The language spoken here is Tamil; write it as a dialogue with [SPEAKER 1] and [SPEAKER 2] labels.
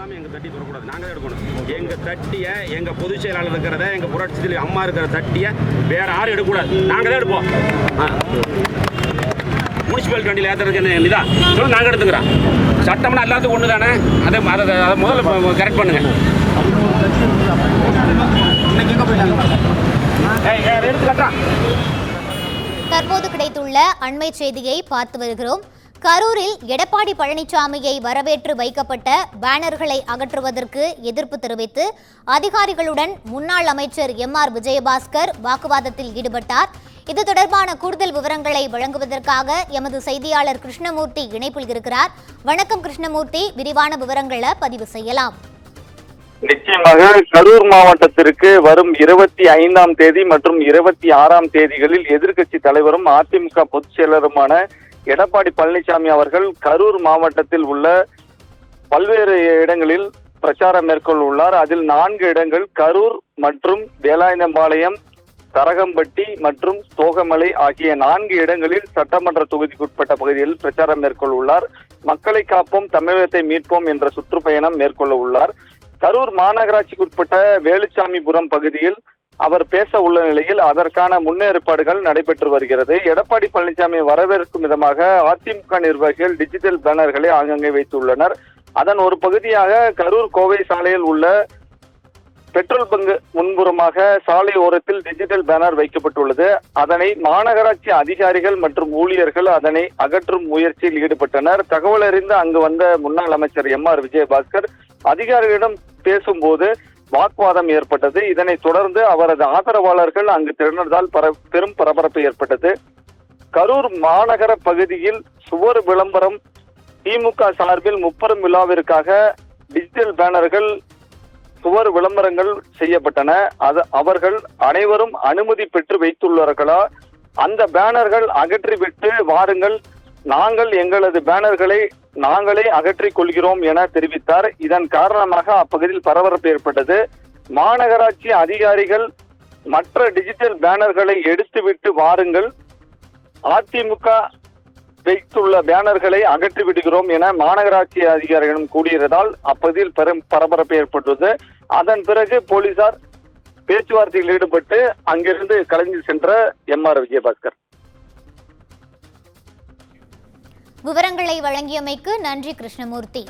[SPEAKER 1] எல்லாமே எங்க தட்டி தரக்கூடாது, நாங்களே எடுக்கணும். எங்க தட்டிய எங்க பொதுச் செயலாளர் இருக்கிறத, எங்க புரட்சி தலைவி அம்மா இருக்கிற தட்டிய வேற யாரும் எடுக்கக்கூடாது, நாங்களே எடுப்போம். முனிசிபாலிட்டி வண்டியில் ஏற்றுறதுக்கு என்ன இதா சொல்ல, நாங்கள் எடுத்துக்கிறோம். சட்டம்னா எல்லாத்துக்கும் ஒன்று தானே, அதை முதல்ல கரெக்ட் பண்ணுங்க.
[SPEAKER 2] தற்போது கிடைத்துள்ள அண்மை செய்தியை பார்த்து வருகிறோம். கரூரில் எடப்பாடி பழனிசாமியை வரவேற்று வைக்கப்பட்ட பேனர்களை அகற்றுவதற்கு எதிர்ப்பு தெரிவித்து அதிகாரிகளுடன் முன்னாள் அமைச்சர் எம்.ஆர். விஜயபாஸ்கர் வாக்குவாதத்தில் ஈடுபட்டார். இது தொடர்பான கூடுதல் விவரங்களை வழங்குவதற்காக எமது செய்தியாளர் கிருஷ்ணமூர்த்தி இணைப்பில் இருக்கிறார். வணக்கம் கிருஷ்ணமூர்த்தி, விரிவான விவரங்களை பதிவு செய்யலாம்.
[SPEAKER 3] நிச்சயமாக கரூர் மாவட்டத்திற்கு வரும் 25ஆம் தேதி மற்றும் 26ஆம் தேதிகளில் எதிர்க்கட்சி தலைவரும் அதிமுக பொதுச் செயலருமான எடப்பாடி பழனிசாமி அவர்கள் கரூர் மாவட்டத்தில் உள்ள பல்வேறு இடங்களில் பிரச்சாரம் மேற்கொள்ள உள்ளார். அதில் 4 இடங்கள் கரூர் மற்றும் வேலாயுதம்பாளையம், தரகம்பட்டி மற்றும் தோகமலை ஆகிய 4 இடங்களில் சட்டமன்ற தொகுதிக்குட்பட்ட பகுதியில் பிரச்சாரம் மேற்கொள்ள உள்ளார். மக்களை காப்போம், தமிழகத்தை மீட்போம் என்ற சுற்றுப்பயணம் மேற்கொள்ள உள்ளார். கரூர் மாநகராட்சிக்குட்பட்ட வேலுச்சாமிபுரம் பகுதியில் அவர் பேச உள்ள நிலையில் அதற்கான முன்னேற்பாடுகள் நடைபெற்று வருகிறது. எடப்பாடி பழனிசாமி வரவேற்கும் விதமாக அதிமுக நிர்வாகிகள் டிஜிட்டல் பேனர்களை ஆங்கங்கே வைத்துள்ளனர். அதன் ஒரு பகுதியாக கரூர் கோவை சாலையில் உள்ள பெட்ரோல் பங்க் முன்புறமாக சாலை ஓரத்தில் டிஜிட்டல் பேனர் வைக்கப்பட்டுள்ளது. அதனை மாநகராட்சி அதிகாரிகள் மற்றும் ஊழியர்கள் அதனை அகற்றும் முயற்சியில் ஈடுபட்டனர். தகவல் அறிந்து அங்கு வந்த முன்னாள் அமைச்சர் எம்.ஆர். விஜயபாஸ்கர் அதிகாரிகளிடம் பேசும்போது வாக்குவாதம் ஏற்பட்டது. இதனைத் தொடர்ந்து அவரது ஆதரவாளர்கள் அங்கு திரண்டதால் பெரும் பரபரப்பு ஏற்பட்டது. கரூர் மாநகர பகுதியில் சுவர் விளம்பரம் திமுக சார்பில் முப்பெரும் விழாவிற்காக டிஜிட்டல் பேனர்கள் சுவர் விளம்பரங்கள் செய்யப்பட்டன. அவர்கள் அனைவரும் அனுமதி பெற்று வைத்துள்ளார்களா, அந்த பேனர்கள் அகற்றிவிட்டு வாருங்கள், நாங்கள் எங்களது பேனர்களை நாங்களே அகற்றிக் கொள்கிறோம் என தெரிவித்தார். இதன் காரணமாக அப்பகுதியில் பரபரப்பு ஏற்பட்டது. மாநகராட்சி அதிகாரிகள் மற்ற டிஜிட்டல் பேனர்களை எடுத்துவிட்டு வாருங்கள், அதிமுக வைத்துள்ள பேனர்களை அகற்றி விடுகிறோம் என மாநகராட்சி அதிகாரிகளும் கூடியதால் அப்பகுதியில் பெரும் பரபரப்பு ஏற்பட்டது. அதன் பிறகு போலீசார் பேச்சுவார்த்தையில் ஈடுபட்டு அங்கிருந்து கலைந்து சென்ற எம்.ஆர். விஜயபாஸ்கர்.
[SPEAKER 2] விவரங்களை வழங்கியமைக்கு நன்றி கிருஷ்ணமூர்த்தி.